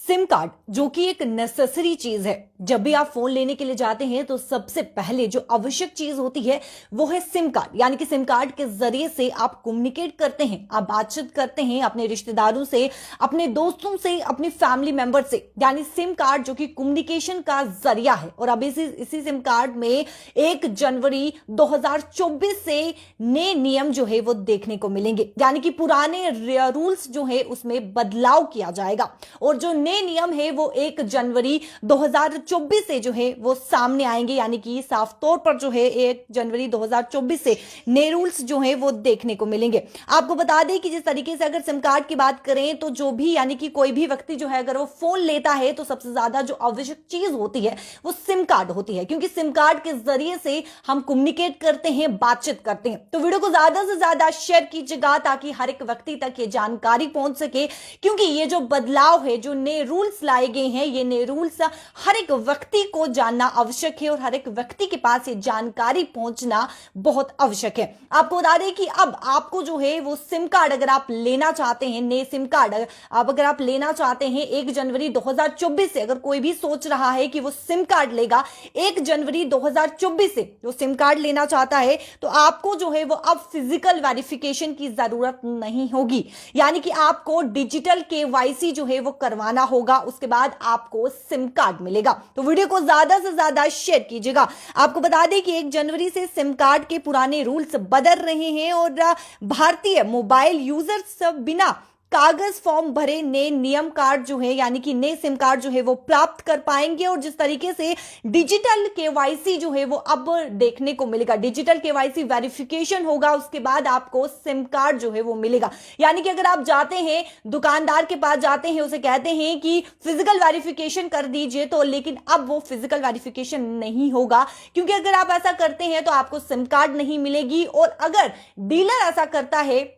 SIM card जो कि एक नेसेसरी चीज है। जब भी आप फोन लेने के लिए जाते हैं तो सबसे पहले जो आवश्यक चीज होती है वो है सिम कार्ड। यानी कि सिम कार्ड के जरिए से आप कम्युनिकेट करते हैं, आप बातचीत करते हैं अपने रिश्तेदारों से, अपने दोस्तों से, अपनी फैमिली मेंबर से। यानी सिम कार्ड जो कि कम्युनिकेशन का जरिया है। और अब इसी सिम कार्ड में 1 जनवरी 2024 से नए नियम जो है वो देखने को मिलेंगे। यानी कि पुराने रूल्स जो है उसमें बदलाव किया जाएगा और जो नए नियम है वो 1 जनवरी 2024 से जो है वो सामने आएंगे। यानी कि साफ तौर पर जो है 1 जनवरी 2024 से नए रूल्स जो है वो देखने को मिलेंगे। आपको बता दें कि जिस तरीके से अगर सिम कार्ड की बात करें तो जो भी यानी कि कोई भी व्यक्ति जो है अगर वो फोन लेता है तो सबसे ज्यादा जो आवश्यक चीज होती है वो सिम कार्ड होती है, क्योंकि सिम कार्ड के जरिए से हम कम्युनिकेट करते हैं, बातचीत करते हैं। तो वीडियो को ज्यादा से ज्यादा शेयर कीजिएगा ताकि हर एक व्यक्ति तक ये जानकारी पहुंच सके, क्योंकि ये जो बदलाव है, जो नए रूल्स लाए गए हैं, ये नए रूल्स हर एक व्यक्ति को जानना आवश्यक है और हर एक व्यक्ति के पास ये जानकारी पहुंचना बहुत आवश्यक है। आपको बता दें कि अब आपको जो है वो सिम कार्ड अगर आप लेना चाहते हैं, नए सिम कार्ड अगर आप लेना चाहते हैं 1 जनवरी 2024 से, अगर कोई भी सोच रहा है कि वो सिम कार्ड लेगा 1 जनवरी 2024 से, जो सिम कार्ड लेना चाहता है, तो आपको जो है वो अब फिजिकल वेरिफिकेशन की जरूरत नहीं होगी। यानी कि आपको डिजिटल केवाईसी जो है वो करवाना होगा, उसके बाद आपको सिम कार्ड मिलेगा। तो वीडियो को ज्यादा से ज्यादा शेयर कीजिएगा। आपको बता दें कि 1 जनवरी से सिम कार्ड के पुराने रूल्स बदल रहे हैं और भारतीय मोबाइल यूजर्स बिना कागज फॉर्म भरे नए नियम कार्ड जो है, यानी कि नए सिम कार्ड जो है वो प्राप्त कर पाएंगे। और जिस तरीके से डिजिटल केवाईसी जो है वो अब देखने को मिलेगा, डिजिटल केवाईसी वेरिफिकेशन होगा, उसके बाद आपको सिम कार्ड जो है वो मिलेगा। यानी कि अगर आप जाते हैं दुकानदार के पास, जाते हैं, उसे कहते हैं कि फिजिकल वेरिफिकेशन कर दीजिए, तो लेकिन अब वो फिजिकल वेरिफिकेशन नहीं होगा, क्योंकि अगर आप ऐसा करते हैं तो आपको सिम कार्ड नहीं मिलेगी। और अगर डीलर ऐसा करता है,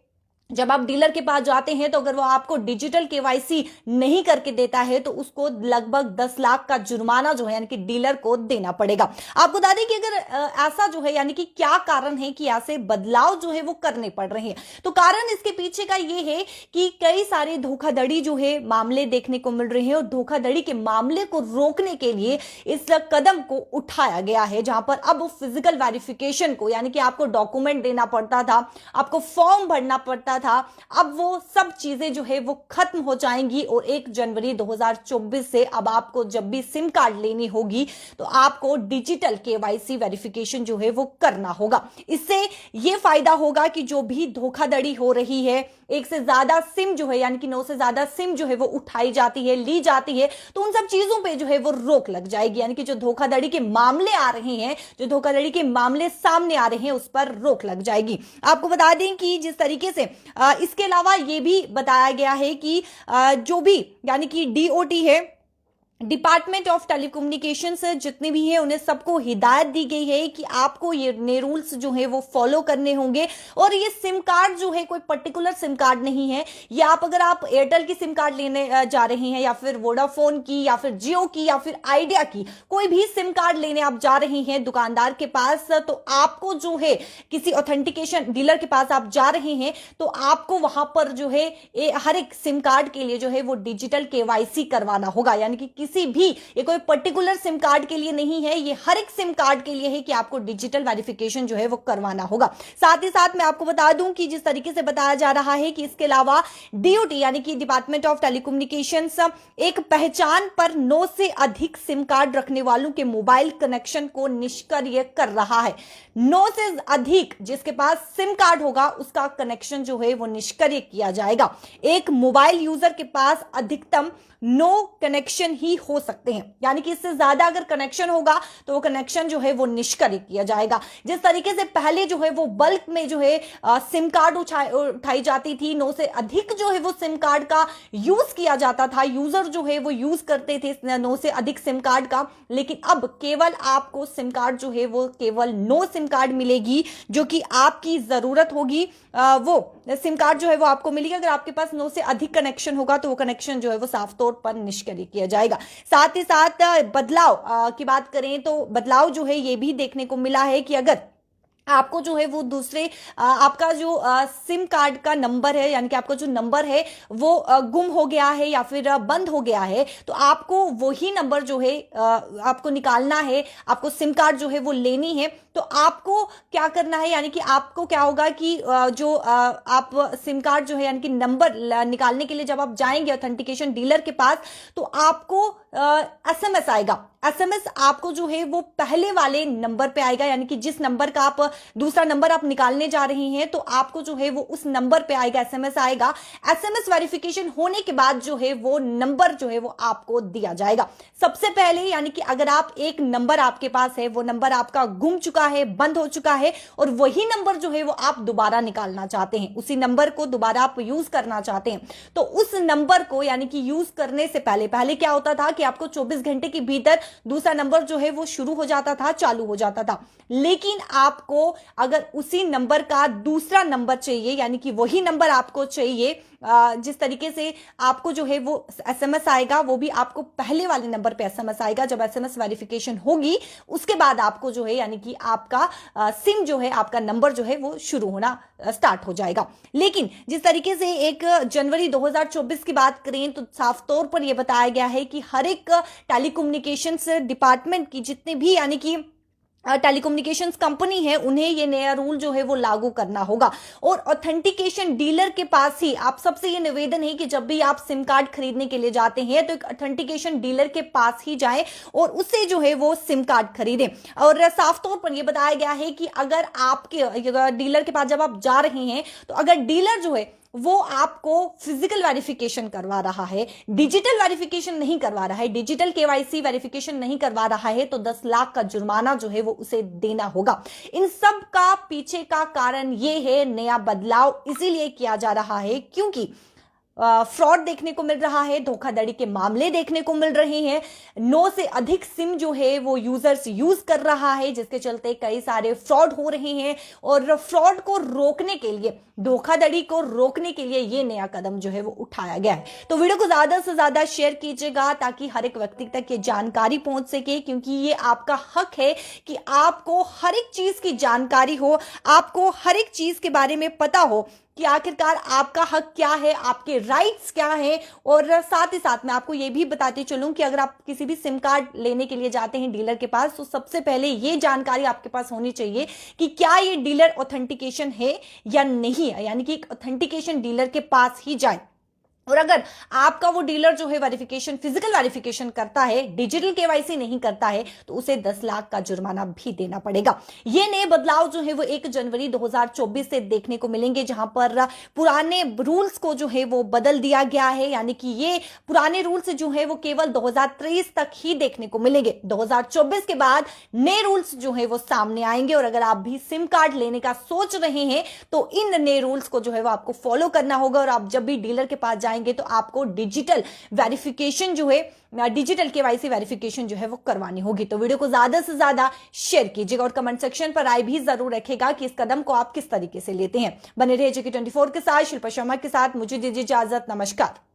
जब आप डीलर के पास जाते हैं तो अगर वो आपको डिजिटल केवाईसी नहीं करके देता है तो उसको लगभग 10 लाख का जुर्माना जो है यानी कि डीलर को देना पड़ेगा। आपको बता दें कि अगर ऐसा जो है, यानी कि क्या कारण है कि ऐसे बदलाव जो है वो करने पड़ रहे हैं, तो कारण इसके पीछे का ये है कि कई सारे धोखाधड़ी जो है मामले देखने को मिल रहे हैं और धोखाधड़ी के मामले को रोकने के लिए इस कदम को उठाया गया है, जहां पर अब फिजिकल वेरिफिकेशन को, यानी कि आपको डॉक्यूमेंट देना पड़ता था, आपको फॉर्म भरना पड़ता था, अब वो सब चीजें जो है वो खत्म हो जाएंगी। और 1 जनवरी 2024 से अब आपको जब भी सिम कार्ड लेनी होगी तो आपको डिजिटल केवाईसी वेरिफिकेशन जो है वो करना होगा। इससे ये फायदा होगा कि जो भी धोखाधड़ी हो रही है, एक से ज्यादा सिम जो है, यानी कि 9 से ज्यादा सिम जो है वो उठाई जाती है, ली जाती है, तो उन सब चीजों पे जो है वो रोक लग जाएगी। यानी कि जो धोखाधड़ी के मामले आ रहे हैं, जो धोखाधड़ी के मामले सामने आ रहे हैं, उस पर रोक लग जाएगी। आपको बता दें कि जिस तरीके से इसके अलावा ये भी बताया गया है कि जो भी यानी कि डीओटी है, डिपार्टमेंट ऑफ टेलीकम्युनिकेशंस जितने भी हैं उन्हें सबको हिदायत दी गई है कि आपको ये नए रूल्स जो है वो फॉलो करने होंगे। और ये सिम कार्ड जो है कोई पर्टिकुलर सिम कार्ड नहीं है, या अगर आप एयरटेल की सिम कार्ड लेने जा रहे हैं या फिर वोडाफोन की या फिर जियो की या फिर आइडिया की, कोई भी सिम कार्ड लेने आप जा रहे हैं दुकानदार के पास, तो आपको जो है किसी ऑथेंटिकेशन डीलर के पास आप जा रहे हैं तो आपको वहां पर जो है हर एक सिम कार्ड के लिए जो है वो डिजिटल केवाईसी करवाना होगा। यानी कि किसी भी, ये कोई पर्टिकुलर सिम कार्ड के लिए नहीं है, ये हर एक सिम कार्ड के लिए है कि आपको डिजिटल वेरिफिकेशन जो है वो करवाना होगा। साथ ही साथ मैं आपको बता दूं कि जिस तरीके से बताया जा रहा है कि इसके अलावा डीओटी यानी कि डिपार्टमेंट ऑफ टेलीकम्युनिकेशंस एक पहचान पर 9 से अधिक सिम कार्ड रखने वालों के मोबाइल कनेक्शन को निष्क्रिय कर रहा है। 9 से अधिक जिसके पास सिम कार्ड होगा उसका कनेक्शन जो है वो निष्क्रिय किया जाएगा। एक मोबाइल यूजर के पास अधिकतम 9 कनेक्शन ही हो सकते हैं, यानी कि इससे ज्यादा अगर कनेक्शन होगा तो वो कनेक्शन जो है वो निष्क्रिय किया जाएगा। जिस तरीके से पहले जो है वो बल्क में जो है सिम कार्ड उठाई जाती थी, 9 से अधिक जो है वो सिम कार्ड का यूज किया जाता था, यूजर जो है वो यूज करते थे 9 से अधिक सिम कार्ड का, लेकिन अब केवल आपको सिम कार्ड जो है वो केवल 9 सिम कार्ड मिलेगी, जो कि आपकी जरूरत होगी वो सिम कार्ड जो है वो आपको मिलेगी। अगर आपके पास 9 से अधिक कनेक्शन होगा तो वो कनेक्शन जो है वो साफ तौर पर निष्क्रिय किया जाएगा। साथ ही साथ बदलाव की बात करें तो बदलाव जो है ये भी देखने को मिला है कि अगर आपको जो है वो दूसरे आपका जो सिम कार्ड का नंबर है, यानी कि आपका जो नंबर है वो गुम हो गया है या फिर बंद हो गया है, तो आपको वही नंबर जो है आपको निकालना है, आपको सिम कार्ड जो है वो लेनी है। तो आपको क्या करना है, यानी कि आपको क्या होगा कि जो आप सिम कार्ड जो है यानी कि नंबर निकालने के लिए जब आप जाएंगे ऑथेंटिकेशन डीलर के पास, तो आपको एसएमएस आएगा। एसएमएस आपको जो है वो पहले वाले नंबर पे आएगा, यानी कि जिस नंबर का आप दूसरा नंबर आप निकालने जा रहे हैं, तो आपको जो है वो उस नंबर पे आएगा, एसएमएस आएगा। एसएमएस वेरिफिकेशन होने के बाद जो है वो नंबर जो है वो आपको दिया जाएगा। सबसे पहले यानी कि अगर आप एक नंबर आपके पास है, वो नंबर आपका गुम चुका है, बंद हो चुका है, और वही नंबर जो है वो आप दोबारा निकालना चाहते हैं, उसी नंबर को दोबारा आप यूज करना चाहते हैं, तो उस नंबर को यानी कि यूज करने से पहले पहले क्या होता था कि आपको 24 घंटे के भीतर दूसरा नंबर जो है वो शुरू हो जाता था, चालू हो जाता था। लेकिन आपको अगर उसी नंबर का दूसरा नंबर चाहिए, यानी कि वही नंबर आपको चाहिए, जिस तरीके से आपको जो है वो एसएमएस आएगा, वो भी आपको पहले वाले नंबर पे एसएमएस आएगा। जब एसएमएस वेरिफिकेशन होगी उसके बाद आपको जो है यानी कि आपका सिम जो है, आपका नंबर जो है वो शुरू होना स्टार्ट हो जाएगा। लेकिन जिस तरीके से 1 जनवरी 2024 की बात करें तो साफ तौर पर यह बताया गया है कि हर एक टेलीकम्युनिकेशंस डिपार्टमेंट की जितने भी यानी कि टेलीकम्युनिकेशंस कंपनी है, उन्हें ये नया रूल जो है वो लागू करना होगा। और ऑथेंटिकेशन डीलर के पास ही आप सबसे ये निवेदन है कि जब भी आप सिम कार्ड खरीदने के लिए जाते हैं तो एक ऑथेंटिकेशन डीलर के पास ही जाएं और उससे जो है वो सिम कार्ड खरीदें। और साफ तौर पर यह बताया गया है कि अगर आपके डीलर के पास जब आप जा रहे हैं, तो अगर डीलर जो है वो आपको फिजिकल वेरिफिकेशन करवा रहा है, डिजिटल वेरिफिकेशन नहीं करवा रहा है, डिजिटल केवाईसी वेरिफिकेशन नहीं करवा रहा है, तो 10 लाख का जुर्माना जो है वो उसे देना होगा। इन सब का पीछे का कारण ये है, नया बदलाव इसीलिए किया जा रहा है क्योंकि फ्रॉड देखने को मिल रहा है, धोखाधड़ी के मामले देखने को मिल रहे हैं, 9 से अधिक सिम जो है वो यूजर्स यूज कर रहा है, जिसके चलते कई सारे फ्रॉड हो रहे हैं। और फ्रॉड को रोकने के लिए, धोखाधड़ी को रोकने के लिए ये नया कदम जो है वो उठाया गया है। तो वीडियो को ज्यादा से ज्यादा शेयर कीजिएगा ताकि हर एक व्यक्ति तक ये जानकारी पहुंच सके, क्योंकि ये आपका हक है कि आपको हर एक चीज की जानकारी हो, आपको हर एक चीज के बारे में पता हो कि आखिरकार आपका हक क्या है, आपके राइट्स क्या है। और साथ ही साथ मैं आपको ये भी बताती चलूं कि अगर आप किसी भी सिम कार्ड लेने के लिए जाते हैं डीलर के पास, तो सबसे पहले ये जानकारी आपके पास होनी चाहिए कि क्या ये डीलर ऑथेंटिकेशन है या नहीं है, यानी कि एक ऑथेंटिकेशन डीलर के पास ही जाए। और अगर आपका वो डीलर जो है वेरिफिकेशन, फिजिकल वेरिफिकेशन करता है, डिजिटल केवाईसी नहीं करता है, तो उसे 10 लाख का जुर्माना भी देना पड़ेगा। ये नए बदलाव जो है वो 1 जनवरी 2024 से देखने को मिलेंगे, जहां पर पुराने रूल्स को जो है वो बदल दिया गया है, यानी कि ये पुराने रूल्स जो है वो केवल 2023 तक ही देखने को मिलेंगे। 2024 के बाद नए रूल्स जो है वो सामने आएंगे। और अगर आप भी सिम कार्ड लेने का सोच रहे हैं तो इन नए रूल्स को जो है वो आपको फॉलो करना होगा। और आप जब भी डीलर के पास जाएंगे तो आपको डिजिटल वेरिफिकेशन जो है, डिजिटल केवाईसी वेरिफिकेशन जो है वो करवानी होगी। तो वीडियो को ज्यादा से ज्यादा शेयर कीजिएगा और कमेंट सेक्शन पर राय भी जरूर रखेगा कि इस कदम को आप किस तरीके से लेते हैं। बने रहिए जेके 24 के साथ, शिल्पा शर्मा के साथ। मुझे दीजिए इजाजत, नमस्कार।